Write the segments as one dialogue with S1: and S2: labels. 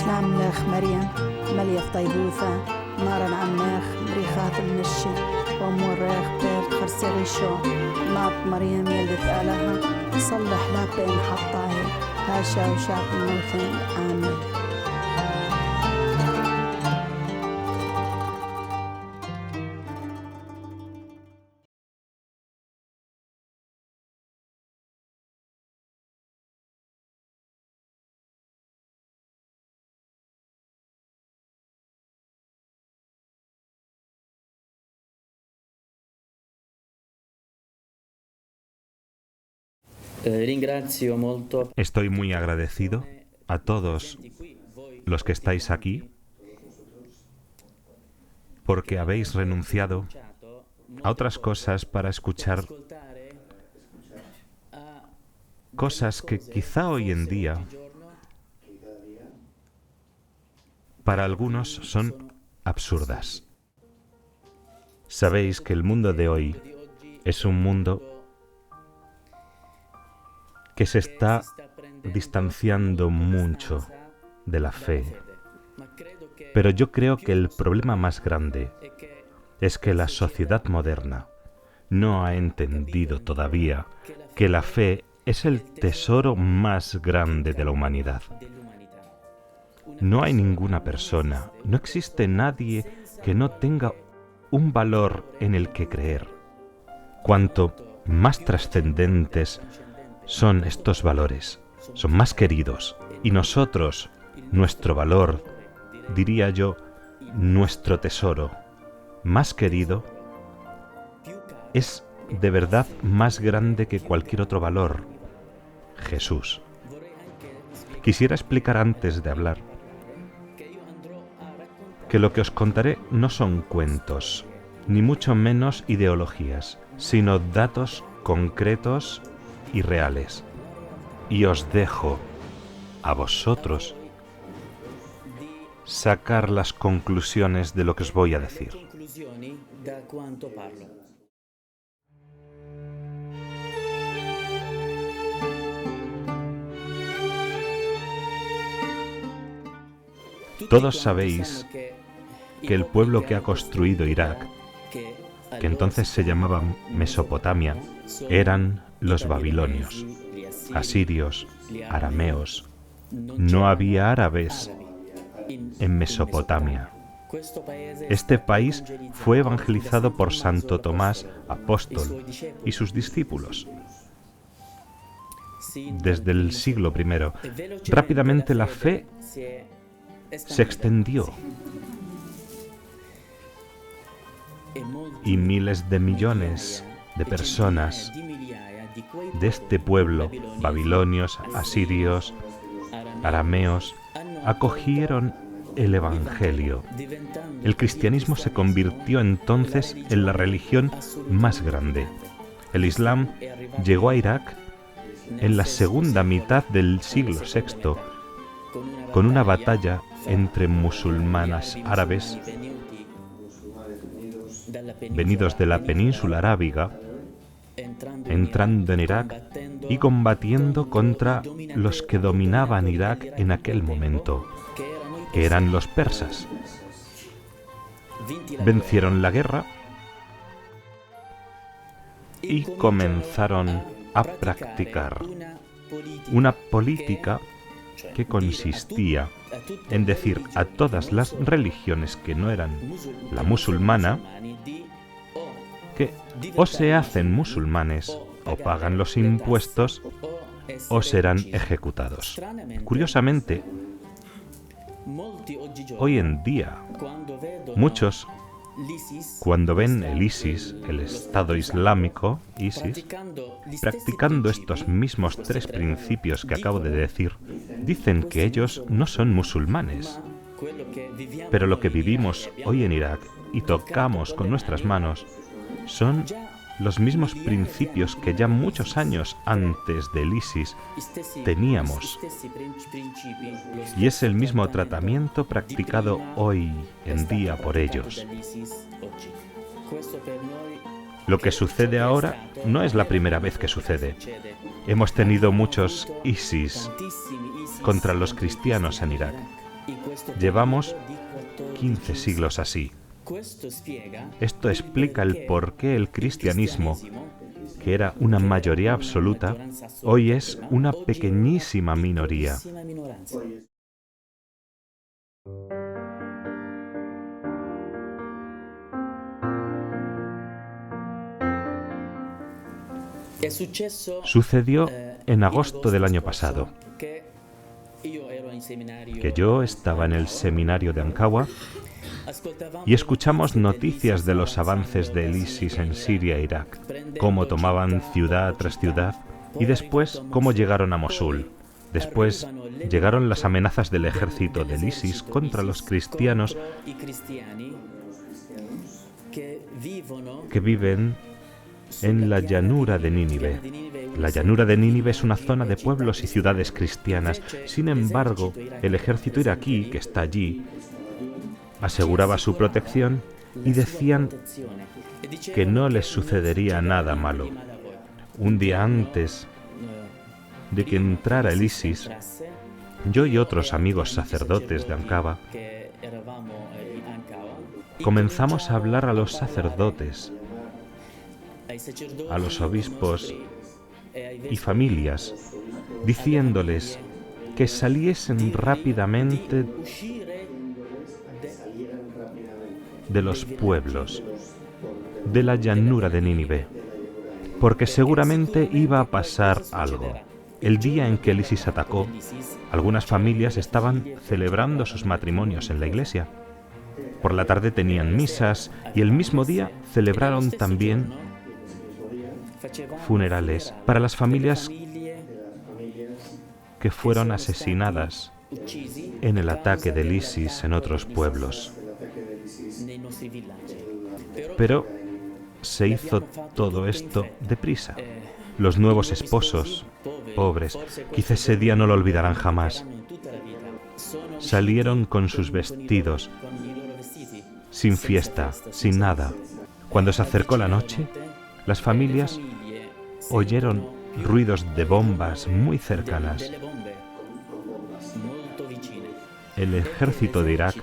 S1: شلام مريم مليف طيبوثة نارا عماخ مريخات المشي وموريخ بيت خرسي شو ناط مريم يلدت آلها صلح لا بين حطاهي هاشا وشاق الموتين آمين.
S2: Estoy muy agradecido a todos los que estáis aquí porque habéis renunciado a otras cosas para escuchar cosas que quizá hoy en día para algunos son absurdas. Sabéis que el mundo de hoy es un mundo que se está distanciando mucho de la fe. Pero yo creo que el problema más grande es que la sociedad moderna no ha entendido todavía que la fe es el tesoro más grande de la humanidad. No hay ninguna persona, no existe nadie que no tenga un valor en el que creer. Cuanto más trascendentes son estos valores, son más queridos, y nosotros, nuestro valor, diría yo, nuestro tesoro más querido, es de verdad más grande que cualquier otro valor: Jesús. Quisiera explicar antes de hablar que lo que os contaré no son cuentos, ni mucho menos ideologías, sino datos concretos y reales. Y os dejo a vosotros sacar las conclusiones de lo que os voy a decir. Todos sabéis que el pueblo que ha construido Irak, que entonces se llamaba Mesopotamia, eran los babilonios, asirios, arameos. No había árabes en Mesopotamia. Este país fue evangelizado por Santo Tomás, apóstol, y sus discípulos. Desde el siglo I, rápidamente la fe se extendió y miles de millones de personas de este pueblo, babilonios, asirios, arameos, acogieron el Evangelio. El cristianismo se convirtió entonces en la religión más grande. El Islam llegó a Irak en la segunda mitad del siglo VI, con una batalla entre musulmanes árabes venidos de la península arábiga, entrando en Irak y combatiendo contra los que dominaban Irak en aquel momento, que eran los persas. Vencieron la guerra y comenzaron a practicar una política que consistía en decir a todas las religiones que no eran la musulmana que o se hacen musulmanes o pagan los impuestos o serán ejecutados. Curiosamente, hoy en día, muchos, cuando ven el ISIS, el Estado Islámico, ISIS, practicando estos mismos tres principios que acabo de decir, dicen que ellos no son musulmanes. Pero lo que vivimos hoy en Irak y tocamos con nuestras manos son los mismos principios que ya muchos años antes del ISIS teníamos. Y es el mismo tratamiento practicado hoy en día por ellos. Lo que sucede ahora no es la primera vez que sucede. Hemos tenido muchos ISIS contra los cristianos en Irak. Llevamos 15 siglos así. Esto explica el por qué el cristianismo, que era una mayoría absoluta, hoy es una pequeñísima minoría. Sucedió en agosto del año pasado, que yo estaba en el seminario de Ancagua y escuchamos noticias de los avances del ISIS en Siria e Irak, cómo tomaban ciudad tras ciudad y después cómo llegaron a Mosul. Después llegaron las amenazas del ejército del ISIS contra los cristianos que viven en la llanura de Nínive. La llanura de Nínive es una zona de pueblos y ciudades cristianas. Sin embargo, el ejército iraquí que está allí aseguraba su protección y decían que no les sucedería nada malo. Un día antes de que entrara el ISIS, yo y otros amigos sacerdotes de Ancagua comenzamos a hablar a los sacerdotes, a los obispos y familias, diciéndoles que saliesen rápidamente de los pueblos, de la llanura de Nínive, porque seguramente iba a pasar algo. El día en que el ISIS atacó, algunas familias estaban celebrando sus matrimonios en la iglesia. Por la tarde tenían misas y el mismo día celebraron también funerales para las familias que fueron asesinadas en el ataque del ISIS en otros pueblos. Pero se hizo todo esto deprisa. Los nuevos esposos, pobres, quizá ese día no lo olvidarán jamás, salieron con sus vestidos, sin fiesta, sin nada. Cuando se acercó la noche, las familias oyeron ruidos de bombas muy cercanas. El ejército de Irak,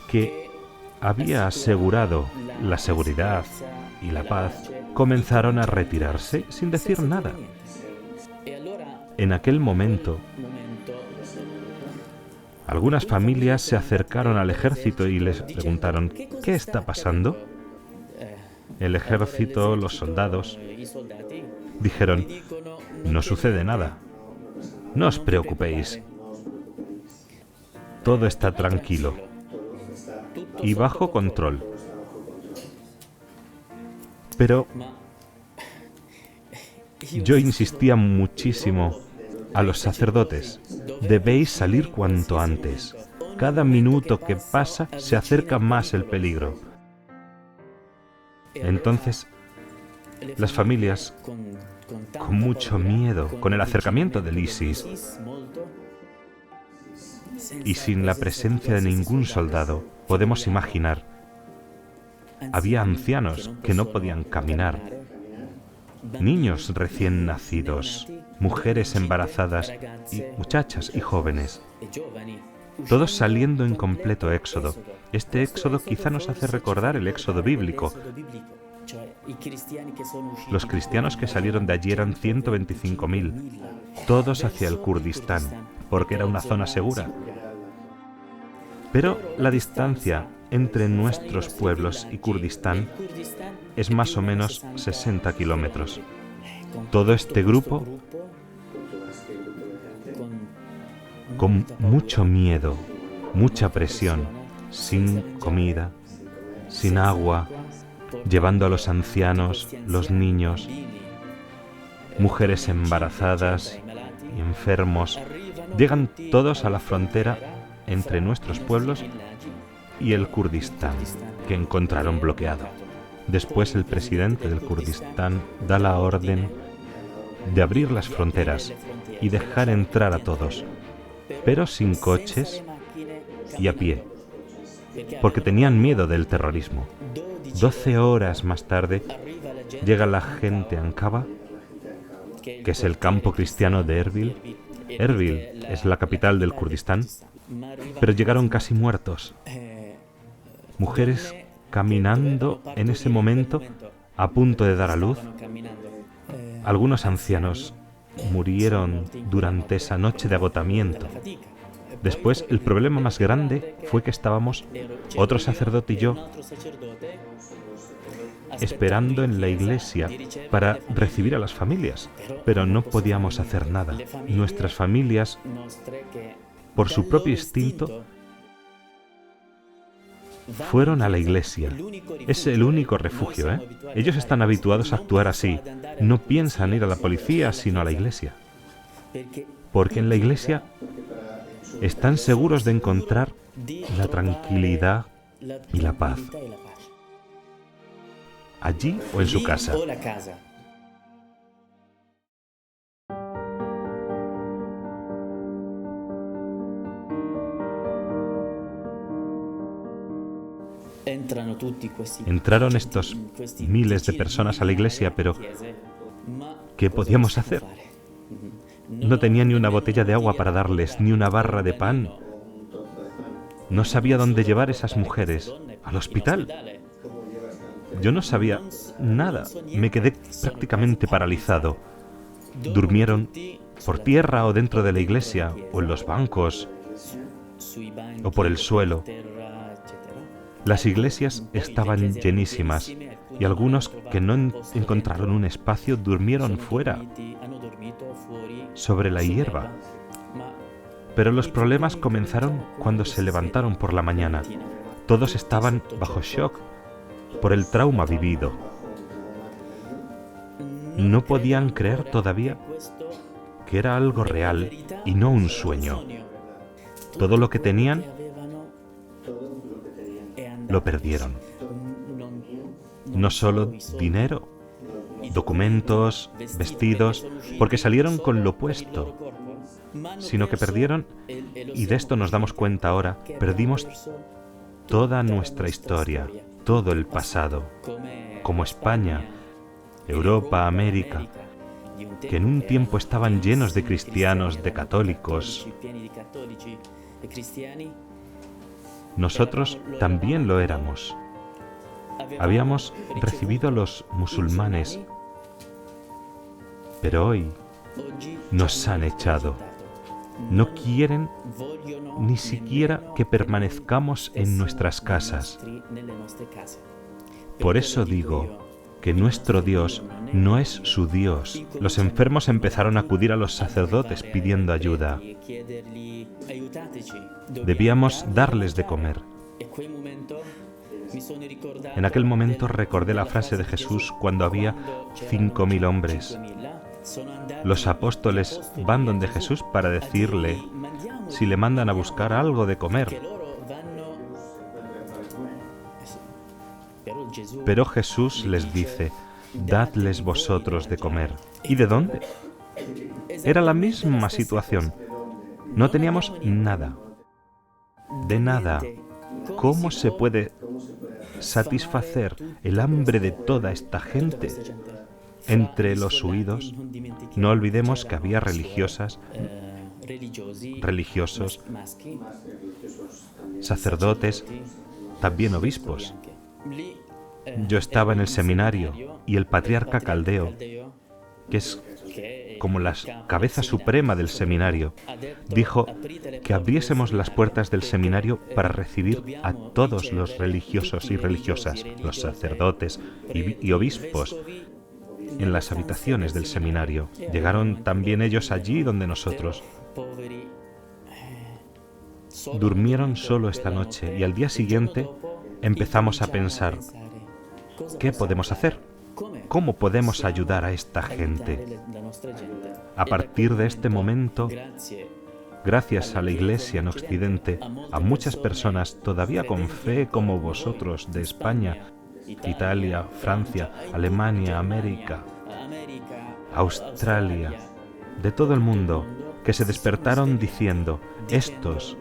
S2: que había asegurado la seguridad y la paz, comenzaron a retirarse sin decir nada. En aquel momento, algunas familias se acercaron al ejército y les preguntaron: ¿qué está pasando? El ejército, los soldados, dijeron: no sucede nada, no os preocupéis, todo está tranquilo y bajo control. Pero yo insistía muchísimo a los sacerdotes: debéis salir cuanto antes. Cada minuto que pasa se acerca más el peligro. Entonces, las familias, con mucho miedo, con el acercamiento del ISIS y sin la presencia de ningún soldado, podemos imaginar, había ancianos que no podían caminar, niños recién nacidos, mujeres embarazadas y muchachas y jóvenes, todos saliendo en completo éxodo. Este éxodo quizá nos hace recordar el éxodo bíblico. Los cristianos que salieron de allí eran 125.000, todos hacia el Kurdistán, porque era una zona segura. Pero la distancia entre nuestros pueblos y Kurdistán es más o menos 60 kilómetros. Todo este grupo, con mucho miedo, mucha presión, sin comida, sin agua, llevando a los ancianos, los niños, mujeres embarazadas y enfermos, llegan todos a la frontera entre nuestros pueblos y el Kurdistán, que encontraron bloqueado. Después el presidente del Kurdistán da la orden de abrir las fronteras y dejar entrar a todos, pero sin coches y a pie, porque tenían miedo del terrorismo. 12 horas más tarde llega la gente a Ancagua, que es el campo cristiano de Erbil, Erbil es la capital del Kurdistán, pero llegaron casi muertos. Mujeres caminando en ese momento a punto de dar a luz. Algunos ancianos murieron durante esa noche de agotamiento. Después, el problema más grande fue que estábamos, otro sacerdote y yo, esperando en la iglesia para recibir a las familias, pero no podíamos hacer nada. Nuestras familias, por su propio instinto, fueron a la iglesia. Es el único refugio, ¿eh? Ellos están habituados a actuar así. No piensan ir a la policía, sino a la iglesia. Porque en la iglesia están seguros de encontrar la tranquilidad y la paz. Allí o en su casa. Entraron estos miles de personas a la iglesia, pero ¿qué podíamos hacer? No tenía ni una botella de agua para darles, ni una barra de pan. No sabía dónde llevar esas mujeres. ¿Al hospital? Yo no sabía nada. Me quedé prácticamente paralizado. Durmieron por tierra o dentro de la iglesia, o en los bancos, o por el suelo. Las iglesias estaban llenísimas y algunos que no encontraron un espacio durmieron fuera, sobre la hierba. Pero los problemas comenzaron cuando se levantaron por la mañana. Todos estaban bajo shock por el trauma vivido. No podían creer todavía que era algo real y no un sueño. Todo lo que tenían lo perdieron. No solo dinero, documentos, vestidos, porque salieron con lo opuesto, sino que perdieron, y de esto nos damos cuenta ahora, perdimos toda nuestra historia, todo el pasado, como España, Europa, América, que en un tiempo estaban llenos de cristianos, de católicos. Nosotros también lo éramos. Habíamos recibido a los musulmanes, pero hoy nos han echado. No quieren ni siquiera que permanezcamos en nuestras casas. Por eso digo que nuestro Dios no es su Dios. Los enfermos empezaron a acudir a los sacerdotes pidiendo ayuda. Debíamos darles de comer. En aquel momento recordé la frase de Jesús cuando había 5.000 hombres. Los apóstoles van donde Jesús para decirle si le mandan a buscar algo de comer. Pero Jesús les dice, dadles vosotros de comer. ¿Y de dónde? Era la misma situación. No teníamos nada. De nada. ¿Cómo se puede satisfacer el hambre de toda esta gente? Entre los huidos, no olvidemos que había religiosos, sacerdotes, también obispos. Yo estaba en el seminario y el patriarca Caldeo, que es como la cabeza suprema del seminario, dijo que abriésemos las puertas del seminario para recibir a todos los religiosos y religiosas, los sacerdotes y obispos, en las habitaciones del seminario. Llegaron también ellos allí donde nosotros. Durmieron solo esta noche y al día siguiente empezamos a pensar, ¿qué podemos hacer? ¿Cómo podemos ayudar a esta gente? A partir de este momento, gracias a la Iglesia en Occidente, a muchas personas todavía con fe como vosotros de España, Italia, Francia, Alemania, América, Australia, de todo el mundo, que se despertaron diciendo, estos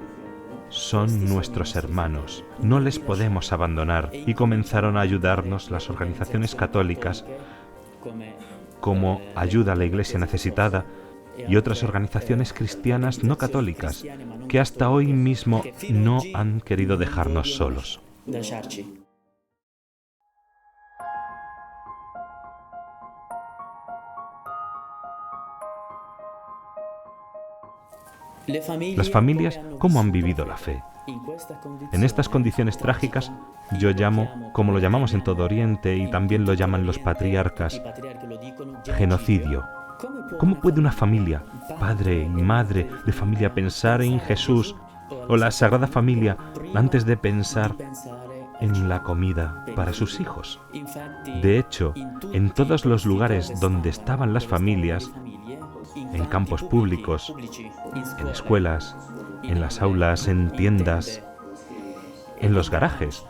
S2: son nuestros hermanos, no les podemos abandonar, y comenzaron a ayudarnos las organizaciones católicas como Ayuda a la Iglesia Necesitada y otras organizaciones cristianas no católicas que hasta hoy mismo no han querido dejarnos solos. Las familias, ¿cómo han vivido la fe? En estas condiciones trágicas, yo llamo, como lo llamamos en todo Oriente y también lo llaman los patriarcas, genocidio. ¿Cómo puede una familia, padre y madre de familia, pensar en Jesús o la Sagrada Familia antes de pensar en la comida para sus hijos? De hecho, en todos los lugares donde estaban las familias, en campos públicos, en escuelas, en las aulas, en tiendas, en los garajes,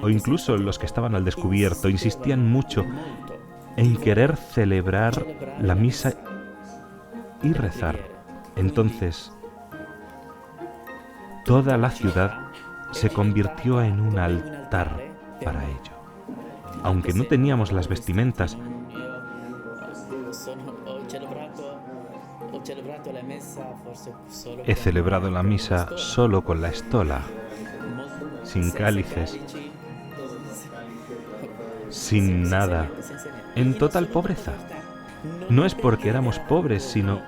S2: o incluso los que estaban al descubierto, insistían mucho en querer celebrar la misa y rezar. Entonces, toda la ciudad se convirtió en un altar para ello. Aunque no teníamos las vestimentas, he celebrado la misa solo con la estola, sin cálices, sin nada, en total pobreza. No es porque éramos pobres, sino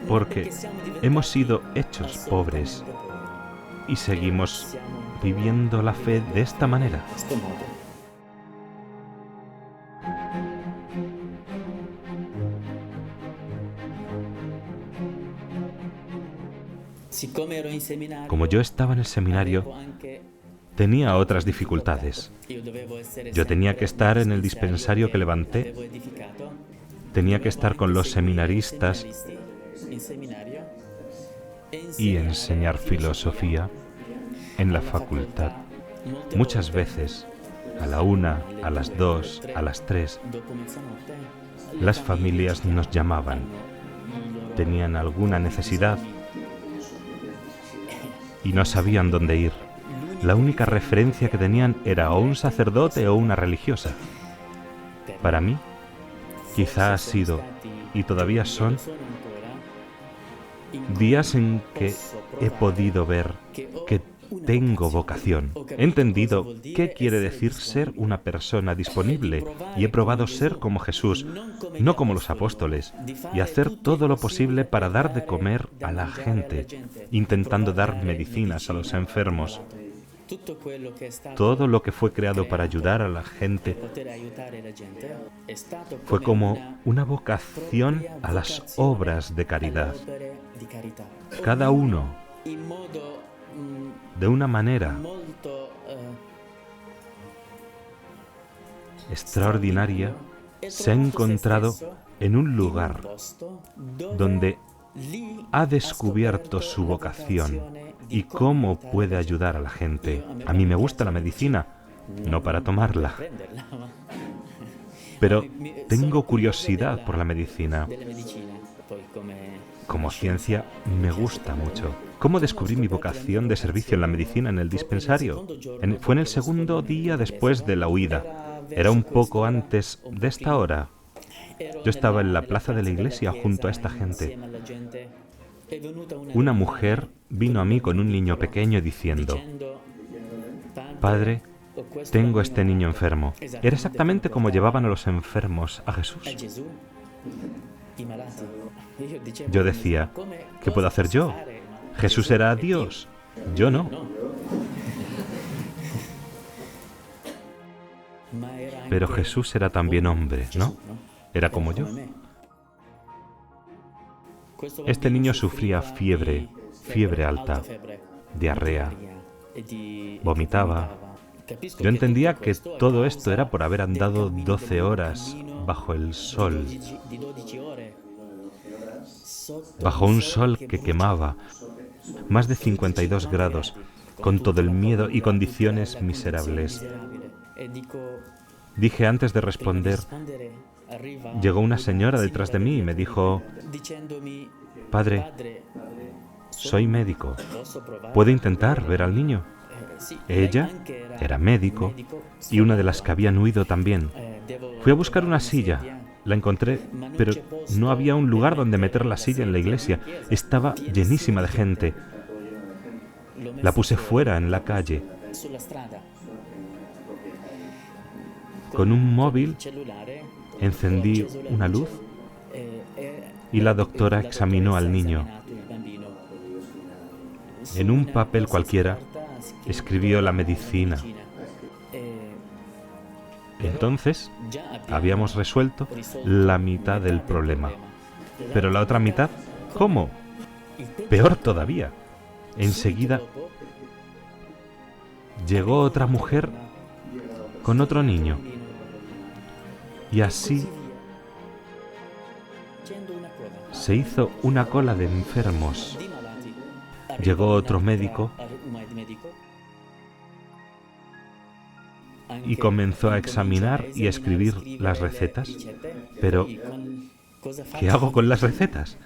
S2: porque hemos sido hechos pobres y seguimos viviendo la fe de esta manera. Como yo estaba en el seminario, tenía otras dificultades. Yo tenía que estar en el dispensario que levanté, tenía que estar con los seminaristas y enseñar filosofía en la facultad. Muchas veces, a la 1, a las 2, a las 3, las familias nos llamaban. Tenían alguna necesidad y no sabían dónde ir. La única referencia que tenían era o un sacerdote o una religiosa. Para mí, quizá ha sido, y todavía son, días en que he podido ver que tengo vocación. He entendido qué quiere decir ser una persona disponible y he probado ser como Jesús, no como los apóstoles, y hacer todo lo posible para dar de comer a la gente, intentando dar medicinas a los enfermos. Todo lo que fue creado para ayudar a la gente fue como una vocación a las obras de caridad. Cada uno, de una manera extraordinaria, se ha encontrado en un lugar donde ha descubierto su vocación y cómo puede ayudar a la gente. A mí me gusta la medicina, no para tomarla, pero tengo curiosidad por la medicina. Como ciencia, me gusta mucho. ¿Cómo descubrí mi vocación de servicio en la medicina en el dispensario? Fue en el segundo día después de la huida. Era un poco antes de esta hora. Yo estaba en la plaza de la iglesia junto a esta gente. Una mujer vino a mí con un niño pequeño diciendo: «Padre, tengo este niño enfermo». Era exactamente como llevaban a los enfermos a Jesús. Yo decía: ¿qué puedo hacer yo? Jesús era Dios, yo no. Pero Jesús era también hombre, ¿no? Era como yo. Este niño sufría fiebre alta, diarrea, vomitaba. Yo entendía que todo esto era por haber andado 12 horas bajo el sol, bajo un sol que quemaba, más de 52 grados, con todo el miedo y condiciones miserables. Dije antes de responder, llegó una señora detrás de mí y me dijo: «Padre, soy médico, ¿puedo intentar ver al niño?». Ella era médico y una de las que habían huido también. Fui a buscar una silla, La encontré, pero no había un lugar donde meter la silla en la iglesia. Estaba llenísima de gente. La puse fuera, en la calle. Con un móvil encendí una luz y la doctora examinó al niño. En un papel cualquiera escribió la medicina. Entonces habíamos resuelto la mitad del problema. Pero la otra mitad, ¿cómo? Peor todavía. Enseguida llegó otra mujer con otro niño. Y así se hizo una cola de enfermos. Llegó otro médico y comenzó a examinar y a escribir las recetas. Pero, ¿qué hago con las recetas?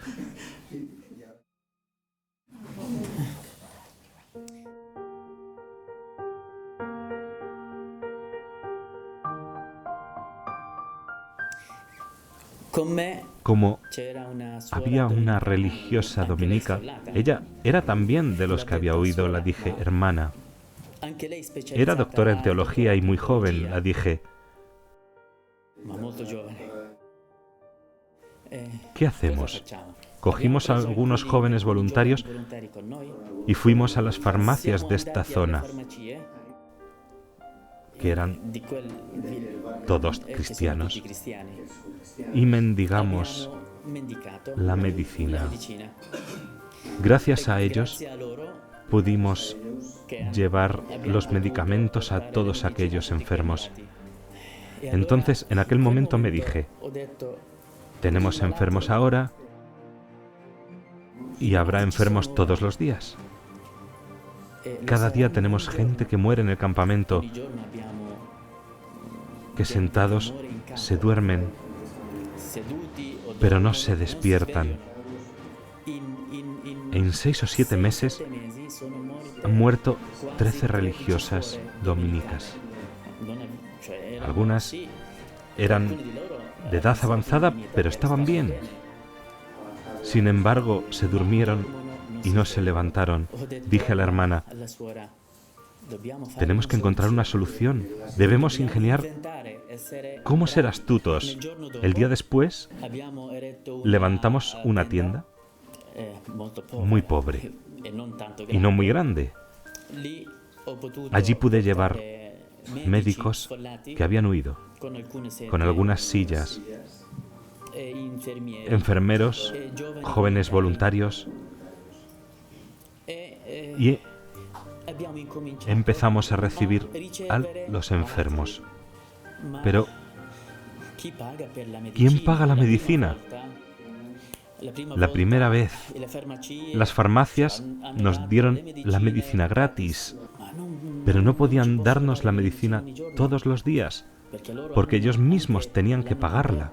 S2: Como había una religiosa dominica, ella era también de los que había oído, la dije, hermana. Era doctora en teología y muy joven, la dije. ¿Qué hacemos? Cogimos a algunos jóvenes voluntarios y fuimos a las farmacias de esta zona, que eran todos cristianos, y mendigamos la medicina. Gracias a ellos pudimos llevar los medicamentos a todos aquellos enfermos. Entonces, en aquel momento me dije, tenemos enfermos ahora y habrá enfermos todos los días. Cada día tenemos gente que muere en el campamento, que sentados se duermen, pero no se despiertan. En 6 o 7 meses han muerto 13 religiosas dominicas. Algunas eran de edad avanzada, pero estaban bien. Sin embargo, se durmieron y no se levantaron. Dije a la hermana, tenemos que encontrar una solución. Debemos ingeniar cómo ser astutos. El día después, levantamos una tienda muy pobre y no muy grande. Allí pude llevar médicos que habían huido, con algunas sillas, enfermeros, jóvenes voluntarios, y empezamos a recibir a los enfermos. Pero, ¿quién paga la medicina? La primera vez, las farmacias nos dieron la medicina gratis, pero no podían darnos la medicina todos los días, porque ellos mismos tenían que pagarla.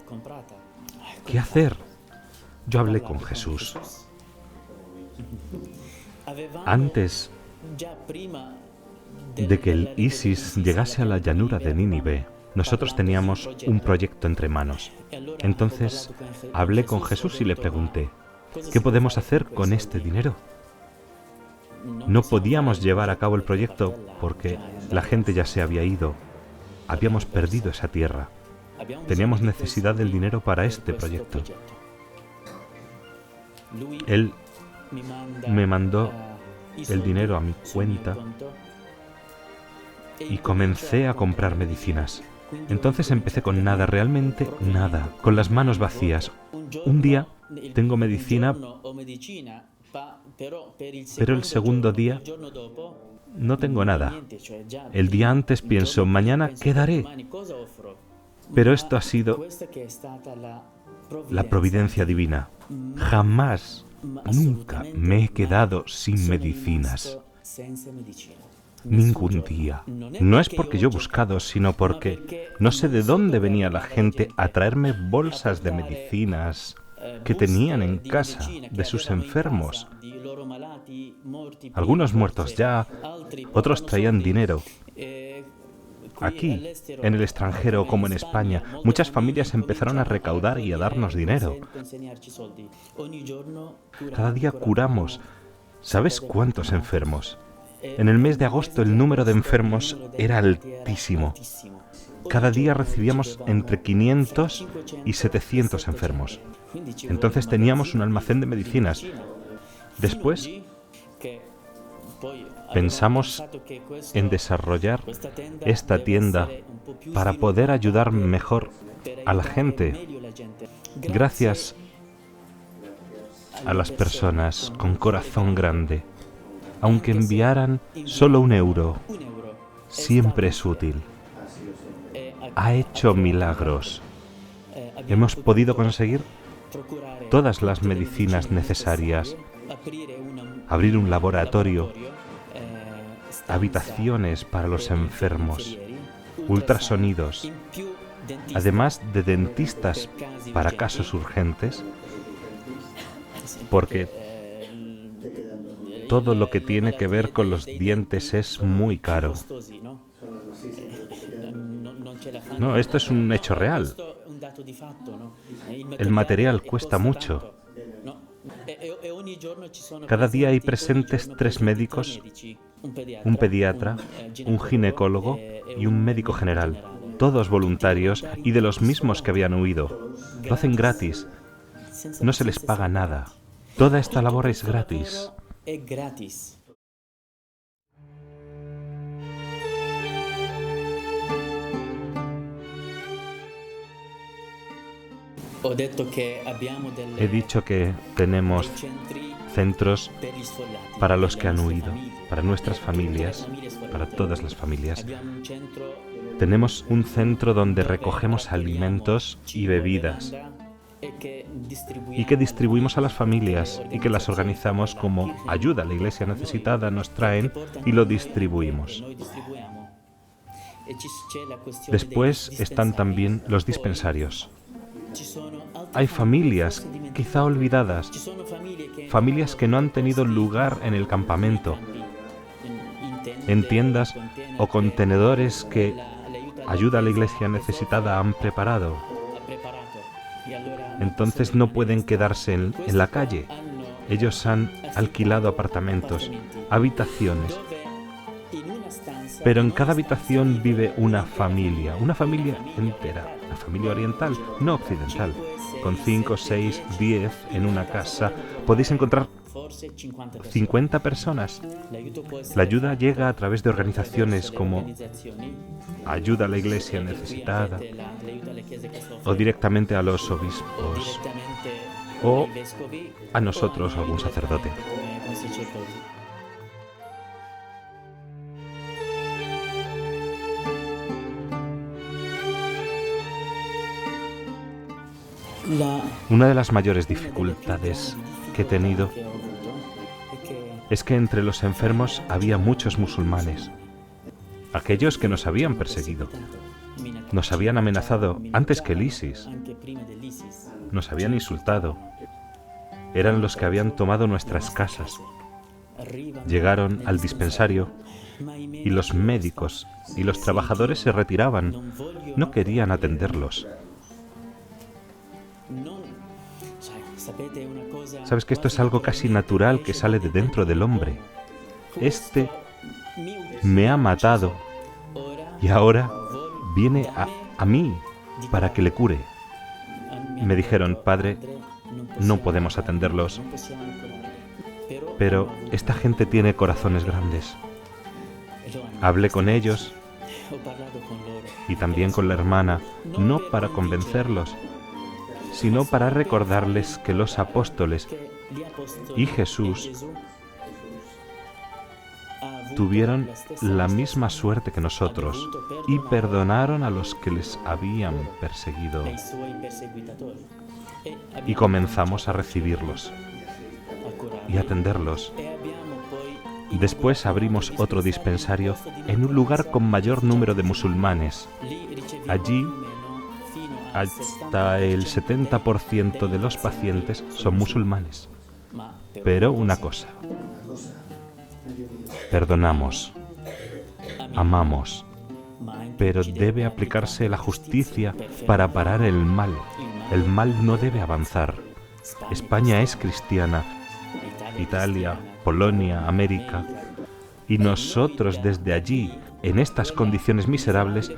S2: ¿Qué hacer? Yo hablé con Jesús. Antes de que el ISIS llegase a la llanura de Nínive, nosotros teníamos un proyecto entre manos. Entonces hablé con Jesús y le pregunté, ¿qué podemos hacer con este dinero? No podíamos llevar a cabo el proyecto porque la gente ya se había ido. Habíamos perdido esa tierra. Teníamos necesidad del dinero para este proyecto. Él me mandó el dinero a mi cuenta y comencé a comprar medicinas. Entonces empecé con nada, realmente nada, con las manos vacías. Un día tengo medicina, pero el segundo día no tengo nada. El día antes pienso, mañana ¿qué daré? Pero esto ha sido la providencia divina. Jamás, nunca me he quedado sin medicinas. Ningún día. No es porque yo he buscado, sino porque no sé de dónde venía la gente a traerme bolsas de medicinas que tenían en casa de sus enfermos. Algunos muertos ya, otros traían dinero. Aquí, en el extranjero como en España, muchas familias empezaron a recaudar y a darnos dinero. Cada día curamos. ¿Sabes cuántos enfermos? En el mes de agosto el número de enfermos era altísimo. Cada día recibíamos entre 500 y 700 enfermos. Entonces teníamos un almacén de medicinas. Después pensamos en desarrollar esta tienda para poder ayudar mejor a la gente. Gracias a las personas con corazón grande. Aunque enviaran solo €1, siempre es útil. Ha hecho milagros. Hemos podido conseguir todas las medicinas necesarias, abrir un laboratorio, habitaciones para los enfermos, ultrasonidos, además de dentistas para casos urgentes, porque todo lo que tiene que ver con los dientes es muy caro. No, esto es un hecho real. El material cuesta mucho. Cada día hay presentes 3 médicos, un pediatra, un ginecólogo y un médico general, todos voluntarios y de los mismos que habían huido. Lo hacen gratis. No se les paga nada. Toda esta labor es gratis. He dicho que tenemos centros para los que han huido, para nuestras familias, para todas las familias. Tenemos un centro donde recogemos alimentos y bebidas y que distribuimos a las familias y que las organizamos como ayuda a la iglesia necesitada, nos traen y lo distribuimos. Después están también los dispensarios. Hay familias, quizá olvidadas, familias que no han tenido lugar en el campamento, en tiendas o contenedores que ayuda a la iglesia necesitada han preparado. Entonces no pueden quedarse en la calle. Ellos han alquilado apartamentos, habitaciones. Pero en cada habitación vive una familia entera, la familia oriental, no occidental. Con 5, 6, 10 en una casa podéis encontrar 50 personas. La ayuda llega a través de organizaciones como Ayuda a la Iglesia Necesitada o directamente a los obispos o a nosotros, algún sacerdote. Una de las mayores dificultades que he tenido es que entre los enfermos había muchos musulmanes, aquellos que nos habían perseguido, nos habían amenazado antes que el ISIS, nos habían insultado, eran los que habían tomado nuestras casas, llegaron al dispensario y los médicos y los trabajadores se retiraban, no querían atenderlos. Sabes que esto es algo casi natural que sale de dentro del hombre. Este me ha matado y ahora viene a mí para que le cure. Me dijeron, padre, no podemos atenderlos, pero esta gente tiene corazones grandes. Hablé con ellos y también con la hermana, no para convencerlos, sino para recordarles que los apóstoles y Jesús tuvieron la misma suerte que nosotros y perdonaron a los que les habían perseguido. Y comenzamos a recibirlos y atenderlos. Después abrimos otro dispensario en un lugar con mayor número de musulmanes. Allí, hasta el 70% de los pacientes son musulmanes. Pero una cosa, perdonamos, amamos, pero debe aplicarse la justicia para parar el mal. El mal no debe avanzar. España es cristiana, Italia, Polonia, América, y nosotros desde allí, en estas condiciones miserables,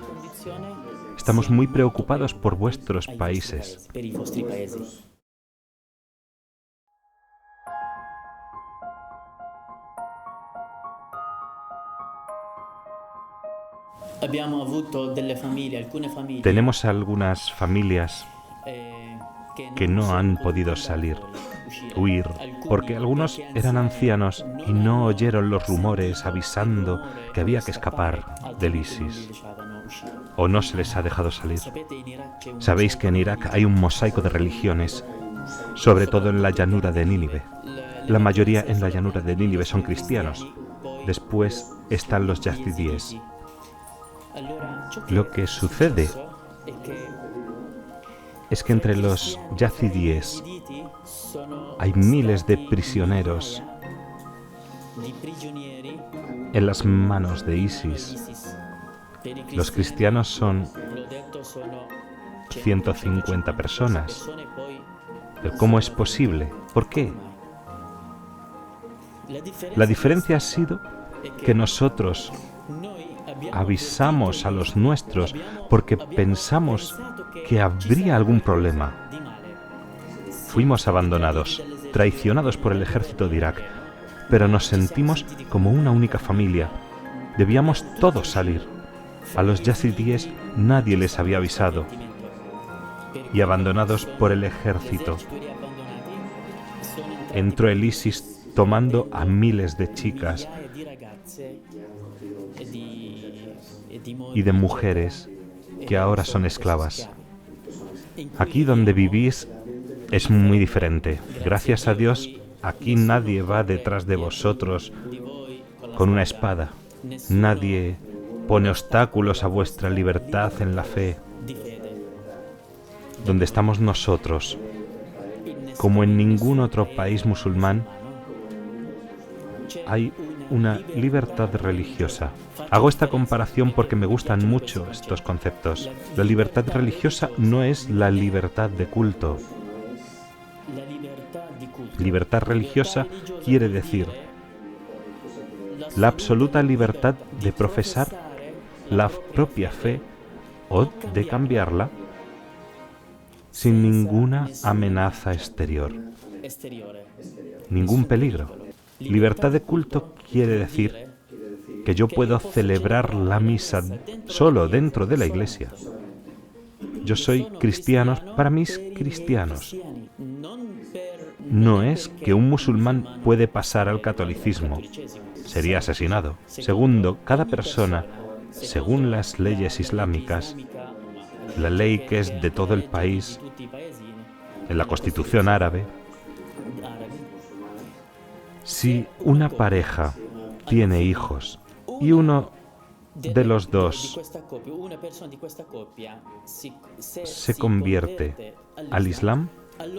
S2: estamos muy preocupados por vuestros países. Tenemos algunas familias que no han podido huir, porque algunos eran ancianos y no oyeron los rumores avisando que había que escapar del ISIS, o no se les ha dejado salir. Sabéis que en Irak hay un mosaico de religiones, sobre todo en la llanura de Nínive. La mayoría en la llanura de Nínive son cristianos. Después están los yazidíes. Lo que sucede es que entre los yazidíes hay miles de prisioneros en las manos de ISIS. Los cristianos son 150 personas. ¿Pero cómo es posible? ¿Por qué? La diferencia ha sido que nosotros avisamos a los nuestros porque pensamos que habría algún problema. Fuimos abandonados, traicionados por el ejército de Irak, pero nos sentimos como una única familia. Debíamos todos salir. A los yazidíes nadie les había avisado. Y abandonados por el ejército, entró el ISIS tomando a miles de chicas y de mujeres que ahora son esclavas. Aquí donde vivís es muy diferente. Gracias a Dios, aquí nadie va detrás de vosotros con una espada. Nadie pone obstáculos a vuestra libertad en la fe. Donde estamos nosotros, como en ningún otro país musulmán, hay una libertad religiosa. Hago esta comparación porque me gustan mucho estos conceptos. La libertad religiosa no es la libertad de culto. Libertad religiosa quiere decir la absoluta libertad de profesar la propia fe o de cambiarla sin ninguna amenaza exterior, ningún peligro. Libertad de culto quiere decir que yo puedo celebrar la misa solo dentro de la iglesia. Yo soy cristiano para mis cristianos. No es que un musulmán puede pasar al catolicismo. Sería asesinado. Segundo, cada persona, según las leyes islámicas, la ley que es de todo el país, en la Constitución árabe, si una pareja tiene hijos y uno de los dos se convierte al Islam,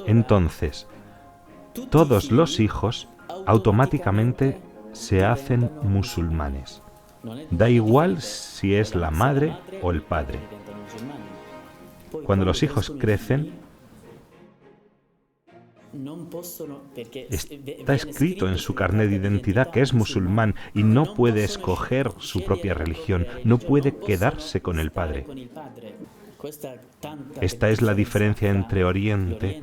S2: entonces todos los hijos automáticamente se hacen musulmanes. Da igual si es la madre o el padre. Cuando los hijos crecen, está escrito en su carnet de identidad que es musulmán y no puede escoger su propia religión, no puede quedarse con el padre. Esta es la diferencia entre Oriente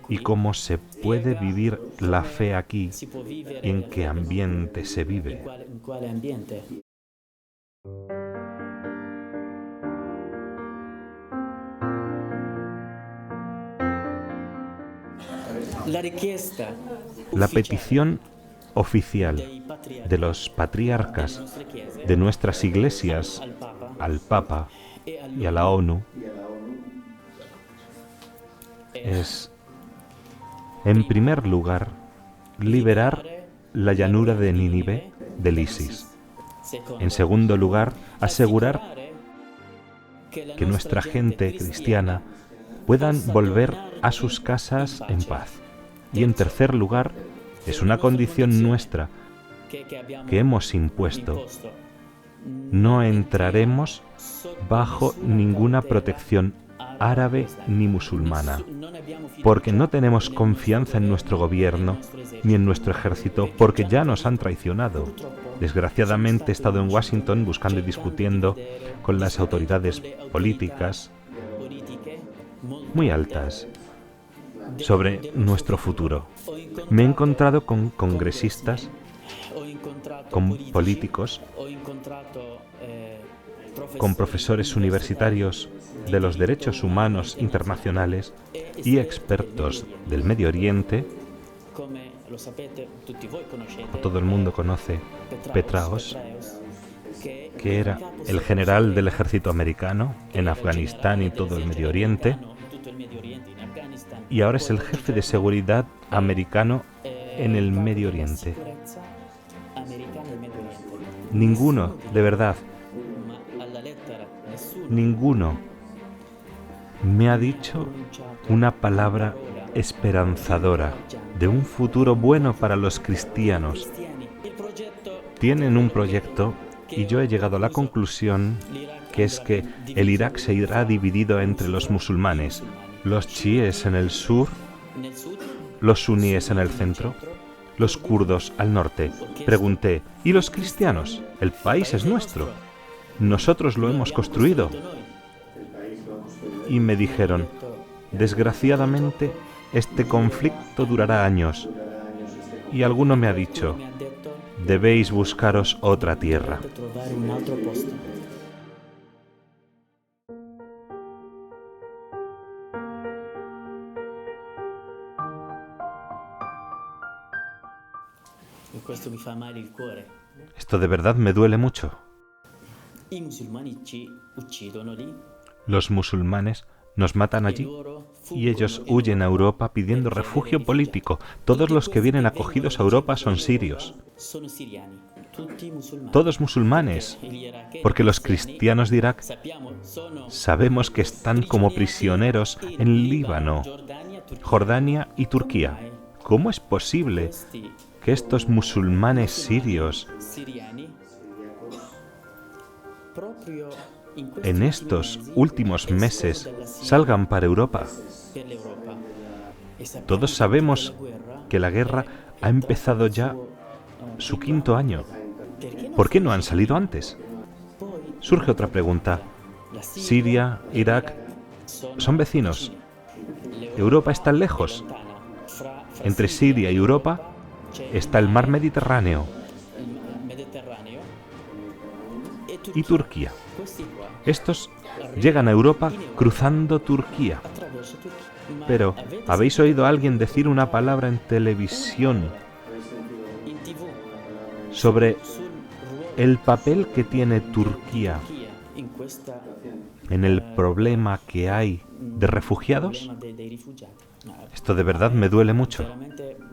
S2: y cómo se puede vivir la fe aquí y en qué ambiente se vive. La petición oficial de los patriarcas de nuestras iglesias al Papa y a la ONU es, en primer lugar, liberar la llanura de Nínive del ISIS. En segundo lugar, asegurar que nuestra gente cristiana puedan volver a sus casas en paz. Y en tercer lugar, es una condición nuestra que hemos impuesto no entraremos bajo ninguna protección árabe ni musulmana, porque no tenemos confianza en nuestro gobierno ni en nuestro ejército, porque ya nos han traicionado. Desgraciadamente he estado en Washington buscando y discutiendo con las autoridades políticas muy altas sobre nuestro futuro. Me he encontrado con congresistas, con políticos, con profesores universitarios de los derechos humanos internacionales y expertos del Medio Oriente. Todo el mundo conoce Petraeus, que era el general del ejército americano en Afganistán y todo el Medio Oriente, y ahora es el jefe de seguridad americano en el Medio Oriente. Ninguno, de verdad, ninguno me ha dicho una palabra esperanzadora de un futuro bueno para los cristianos. Tienen un proyecto y yo he llegado a la conclusión que es que el Irak se irá dividido entre los musulmanes, los chiíes en el sur, los suníes en el centro, los kurdos al norte. Pregunté, ¿y los cristianos? El país es nuestro. Nosotros lo hemos construido. Y me dijeron, desgraciadamente, este conflicto durará años. Y alguno me ha dicho, debéis buscaros otra tierra. Esto de verdad me duele mucho. Los musulmanes nos matan allí y ellos huyen a Europa pidiendo refugio político. Todos los que vienen acogidos a Europa son sirios. Todos musulmanes, porque los cristianos de Irak sabemos que están como prisioneros en Líbano, Jordania y Turquía. ¿Cómo es posible que estos musulmanes sirios en estos últimos meses salgan para Europa? Todos sabemos que la guerra ha empezado ya su 5.º año. ¿Por qué no han salido antes? Surge otra pregunta. Siria, Irak, son vecinos. ¿Europa está lejos? Entre Siria y Europa está el mar Mediterráneo y Turquía. Estos llegan a Europa cruzando Turquía. Pero, ¿habéis oído a alguien decir una palabra en televisión sobre el papel que tiene Turquía en el problema que hay de refugiados? Esto de verdad me duele mucho.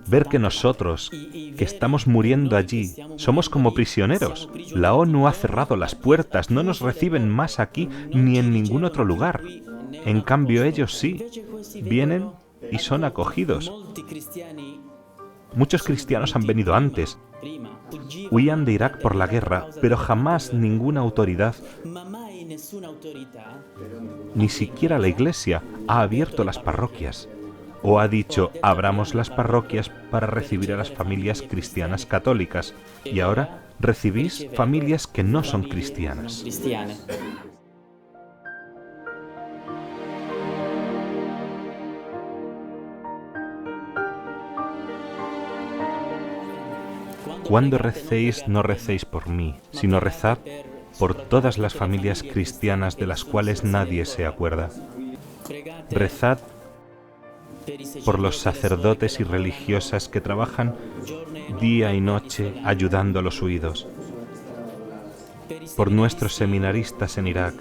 S2: Ver que nosotros, que estamos muriendo allí, somos como prisioneros. La ONU ha cerrado las puertas, no nos reciben más aquí ni en ningún otro lugar. En cambio ellos sí, vienen y son acogidos. Muchos cristianos han venido antes, huían de Irak por la guerra, pero jamás ninguna autoridad, ni siquiera la Iglesia, ha abierto las parroquias o ha dicho, abramos las parroquias para recibir a las familias cristianas católicas, y ahora recibís familias que no son cristianas. Cuando recéis, no recéis por mí, sino rezad por todas las familias cristianas de las cuales nadie se acuerda. Rezad por los sacerdotes y religiosas que trabajan día y noche ayudando a los huidos, por nuestros seminaristas en Irak,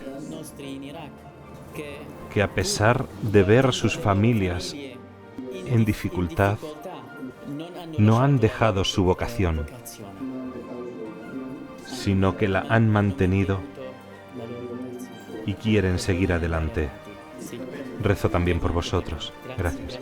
S2: que a pesar de ver sus familias en dificultad, no han dejado su vocación, sino que la han mantenido y quieren seguir adelante. Rezo también por vosotros. Gracias.